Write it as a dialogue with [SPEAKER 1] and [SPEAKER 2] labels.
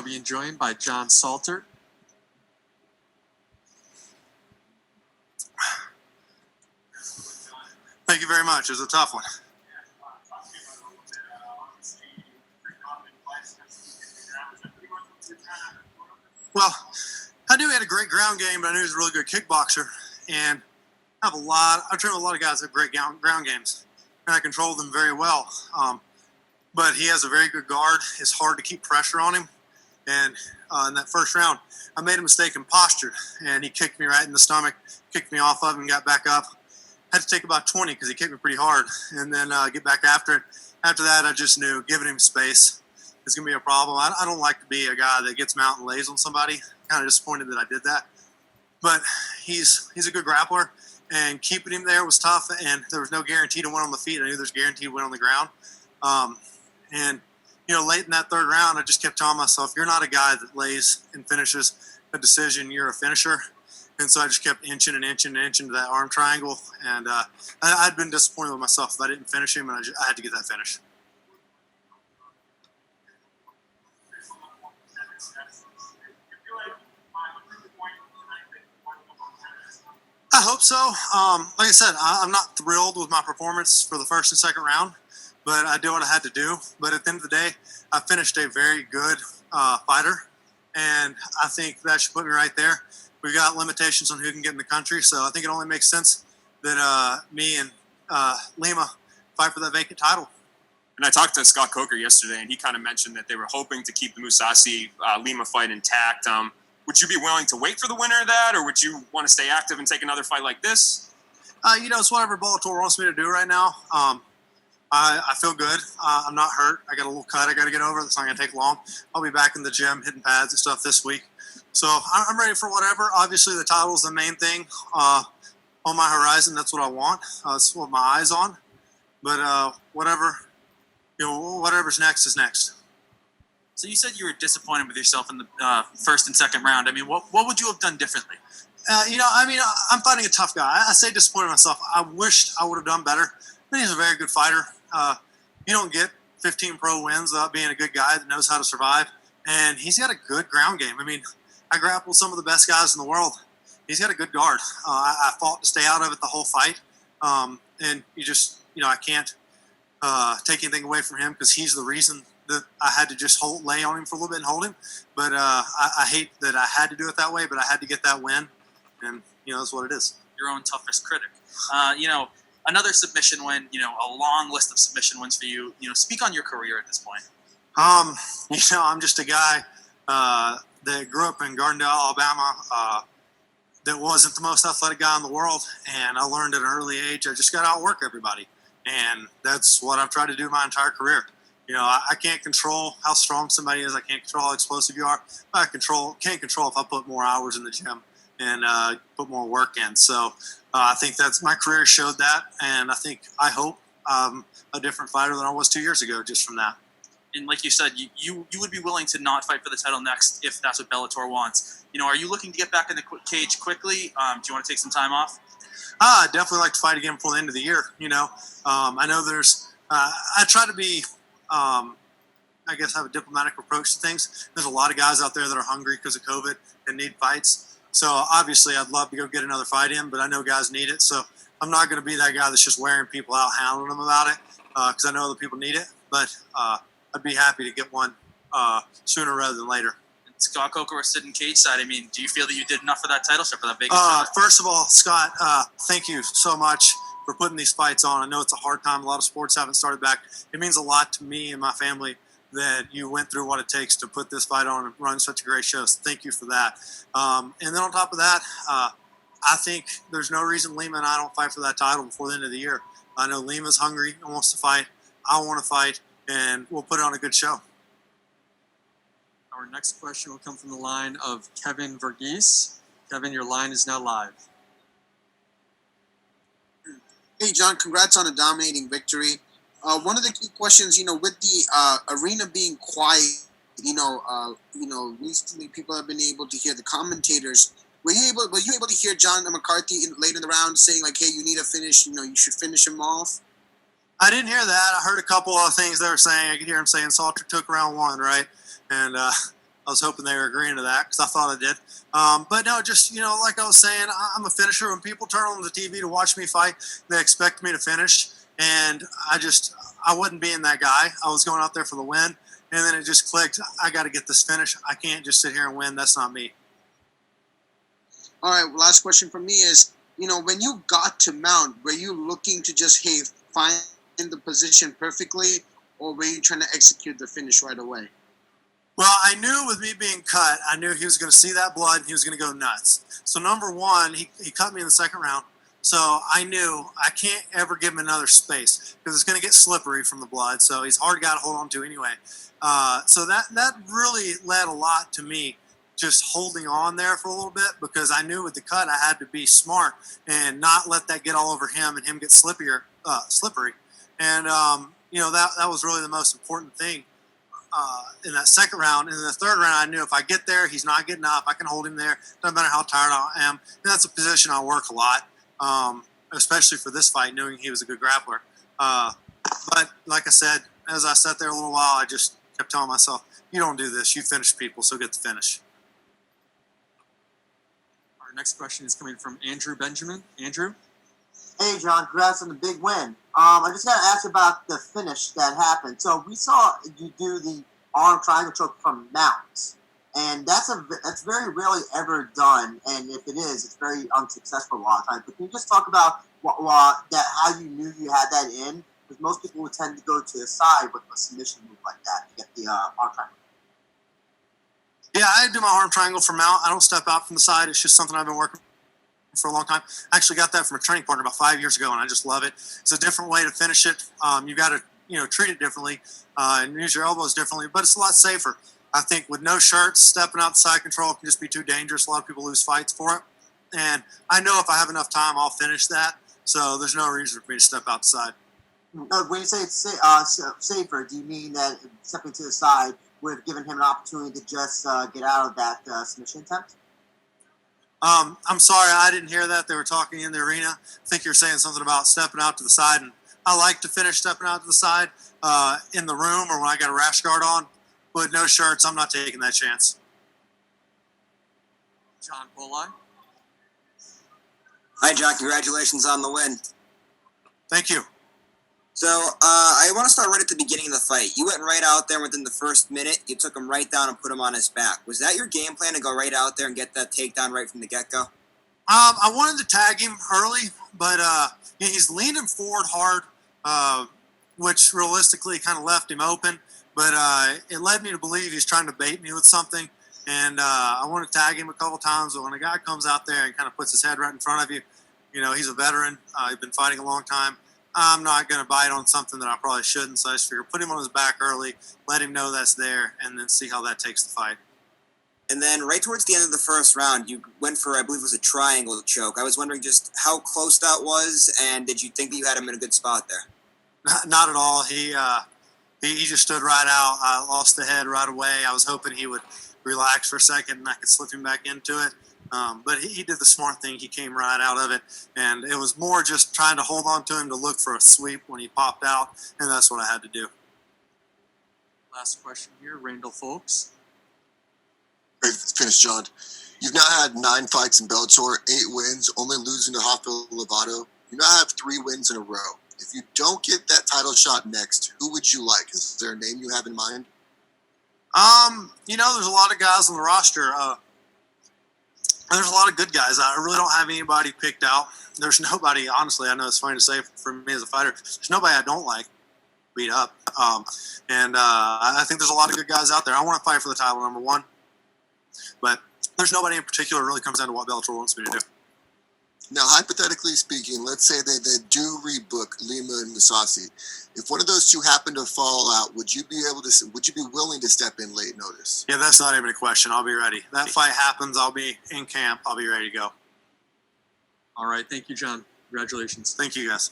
[SPEAKER 1] Being joined by John Salter.
[SPEAKER 2] Thank you very much. It was a tough one. Well, I knew he had a great ground game, but I knew he was a really good kickboxer. And I've trained with a lot of guys that have great ground games, and I control them very well. But he has a very good guard. It's hard to keep pressure on him. And in that first round, I made a mistake in posture, and he kicked me right in the stomach, kicked me off of him, and got back up. Had to take about 20 because he kicked me pretty hard, and then get back after it. After that, I just knew giving him space is going to be a problem. I don't like to be a guy that gets out and lays on somebody. Kind of disappointed that I did that. But he's a good grappler, and keeping him there was tough, and there was no guarantee to win on the feet. I knew there's guaranteed win on the ground. And late in that third round, I just kept telling myself, you're not a guy that lays and finishes a decision. You're a finisher. And so I just kept inching to that arm triangle. And I'd been disappointed with myself if I didn't finish him, and I had to get that finish. I hope so. Like I said, I'm not thrilled with my performance for the first and second round, but I did what I had to do. But at the end of the day, I finished a very good fighter, and I think that should put me right there. We've got limitations on who can get in the country, so I think it only makes sense that me and Lima fight for that vacant title.
[SPEAKER 3] And I talked to Scott Coker yesterday, and he kind of mentioned that they were hoping to keep the Mousasi Lima fight intact. Would you be willing to wait for the winner of that, or would you want to stay active and take another fight like this?
[SPEAKER 2] It's whatever Bellator wants me to do right now. I feel good. I'm not hurt. I got a little cut I got to get over. That's not going to take long. I'll be back in the gym hitting pads and stuff this week. So I'm ready for whatever. Obviously, the title is the main thing on my horizon. That's what I want. That's what my eye's on. But whatever's next is next.
[SPEAKER 4] So you said you were disappointed with yourself in the first and second round. I mean, what would you have done differently?
[SPEAKER 2] I'm fighting a tough guy. I say disappointed myself. I wished I would have done better. But he's a very good fighter. You don't get 15 pro wins without being a good guy that knows how to survive. And he's got a good ground game. I mean, I grappled some of the best guys in the world. He's got a good guard. I fought to stay out of it the whole fight. And I can't take anything away from him because he's the reason that I had to just lay on him for a little bit and hold him. But I hate that I had to do it that way, but I had to get that win. And, that's what it is.
[SPEAKER 4] Your own toughest critic. Another submission win, a long list of submission wins for you. Speak on your career at this point.
[SPEAKER 2] I'm just a guy that grew up in Gardendale, Alabama, that wasn't the most athletic guy in the world. And I learned at an early age I just got to outwork everybody. And that's what I've tried to do my entire career. I can't control how strong somebody is. I can't control how explosive you are. I can't control if I put more hours in the gym and put more work in. So I think that's my career showed that. And I hope I'm a different fighter than I was 2 years ago just from that.
[SPEAKER 4] And like you said, you would be willing to not fight for the title next if that's what Bellator wants. Are you looking to get back in the cage quickly? Do you want to take some time off?
[SPEAKER 2] I'd definitely like to fight again before the end of the year. I know there's I try to be have a diplomatic approach to things. There's a lot of guys out there that are hungry because of COVID and need fights. So obviously I'd love to go get another fight in, but I know guys need it. So I'm not going to be that guy that's just wearing people out, hounding them about it because I know other people need it. But I'd be happy to get one sooner rather than later.
[SPEAKER 4] And Scott Coker was sitting cage side. I mean, do you feel that you did enough for that title shot for that big?
[SPEAKER 2] First of all, Scott, thank you so much for putting these fights on. I know it's a hard time. A lot of sports haven't started back. It means a lot to me and my family that you went through what it takes to put this fight on and run such a great show. So thank you for that. And then on top of that, I think there's no reason Lima and I don't fight for that title before the end of the year. I know Lima's hungry and wants to fight. I want to fight, and we'll put on a good show.
[SPEAKER 1] Our next question will come from the line of Kevin Verghese. Kevin, your line is now live.
[SPEAKER 5] Hey, John, congrats on a dominating victory. One of the key questions, with the arena being quiet, recently people have been able to hear the commentators. Were you able to hear John McCarthy late in the round saying, like, hey, you need to finish, you should finish him off?
[SPEAKER 2] I didn't hear that. I heard a couple of things they were saying. I could hear him saying Salter took round one, right? And I was hoping they were agreeing to that because I thought I did. But no, just, like I was saying, I'm a finisher. When people turn on the TV to watch me fight, they expect me to finish. And I wasn't being that guy. I was going out there for the win. And then it just clicked. I got to get this finish. I can't just sit here and win. That's not me.
[SPEAKER 5] All right, last question from me is, when you got to mount, were you looking to just, find the position perfectly, or were you trying to execute the finish right away?
[SPEAKER 2] Well, I knew with me being cut, I knew he was going to see that blood and he was going to go nuts. So number one, he cut me in the second round. So I knew I can't ever give him another space because it's going to get slippery from the blood. So he's a hard guy to hold on to anyway. So that really led a lot to me just holding on there for a little bit, because I knew with the cut I had to be smart and not let that get all over him and him get slippery. And that was really the most important thing in that second round. And in the third round, I knew if I get there, he's not getting up. I can hold him there. Doesn't matter how tired I am. And that's a position I work a lot, especially for this fight, knowing he was a good grappler. But like I said, as I sat there a little while, I just kept telling myself, you don't do this. You finish people, so get the finish.
[SPEAKER 1] Our next question is coming from Andrew Benjamin. Andrew?
[SPEAKER 6] Hey, John, congrats on the big win. I just got to ask about the finish that happened. So we saw you do the arm triangle choke from mount, and that's very rarely ever done. And if it is, it's very unsuccessful a lot of times. But can you just talk about how you knew you had that in? Because most people would tend to go to the side with a submission move like that to get the arm triangle.
[SPEAKER 2] Yeah, I do my arm triangle from mount. I don't step out from the side. It's just something I've been working for a long time. I actually got that from a training partner about 5 years ago, and I just love it. It's a different way to finish it. You got to treat it differently and use your elbows differently, but it's a lot safer. I think with no shirts, stepping out the side control can just be too dangerous. A lot of people lose fights for it, and I know if I have enough time, I'll finish that. So there's no reason for me to step outside.
[SPEAKER 6] When you say it's safer, do you mean that stepping to the side would have given him an opportunity to just get out of that submission attempt?
[SPEAKER 2] I'm sorry, I didn't hear that. They were talking in the arena. I think you're saying something about stepping out to the side, and I like to finish stepping out to the side in the room or when I got a rash guard on. With no shirts, I'm not taking that chance.
[SPEAKER 1] John Polai?
[SPEAKER 7] Hi, John. Congratulations on the win.
[SPEAKER 2] Thank you.
[SPEAKER 7] So I want to start right at the beginning of the fight. You went right out there within the first minute. You took him right down and put him on his back. Was that your game plan, to go right out there and get that takedown right from the get-go?
[SPEAKER 2] I wanted to tag him early, but he's leaning forward hard, which realistically kind of left him open. But it led me to believe he's trying to bait me with something. And I want to tag him a couple times. But when a guy comes out there and kind of puts his head right in front of you, he's a veteran. He's been fighting a long time. I'm not going to bite on something that I probably shouldn't. So I just figured put him on his back early, let him know that's there, and then see how that takes the fight.
[SPEAKER 7] And then right towards the end of the first round, you went for, I believe it was a triangle choke. I was wondering just how close that was, and did you think that you had him in a good spot there?
[SPEAKER 2] Not at all. He just stood right out. I lost the head right away. I was hoping he would relax for a second and I could slip him back into it. But he did the smart thing. He came right out of it. And it was more just trying to hold on to him to look for a sweep when he popped out. And that's what I had to do.
[SPEAKER 1] Last question here, Randall Folks.
[SPEAKER 8] Great finish, John. You've now had 9 fights in Bellator, 8 wins, only losing to Rafael Lovato. You now have 3 wins in a row. If you don't get that title shot next, who would you like? Is there a name you have in mind?
[SPEAKER 2] There's a lot of guys on the roster. There's a lot of good guys. I really don't have anybody picked out. There's nobody, honestly, I know it's funny to say for me as a fighter, there's nobody I don't like beat up. I think there's a lot of good guys out there. I want to fight for the title, number one. But there's nobody in particular. It really comes down to what Bellator wants me to do.
[SPEAKER 8] Now, hypothetically speaking, let's say they do rebook Lima and Musasi. If one of those two happen to fall out, would you be willing to step in late notice?
[SPEAKER 2] Yeah, that's not even a question. I'll be ready. That fight happens. I'll be in camp. I'll be ready to go.
[SPEAKER 1] All right. Thank you, John. Congratulations.
[SPEAKER 2] Thank you, guys.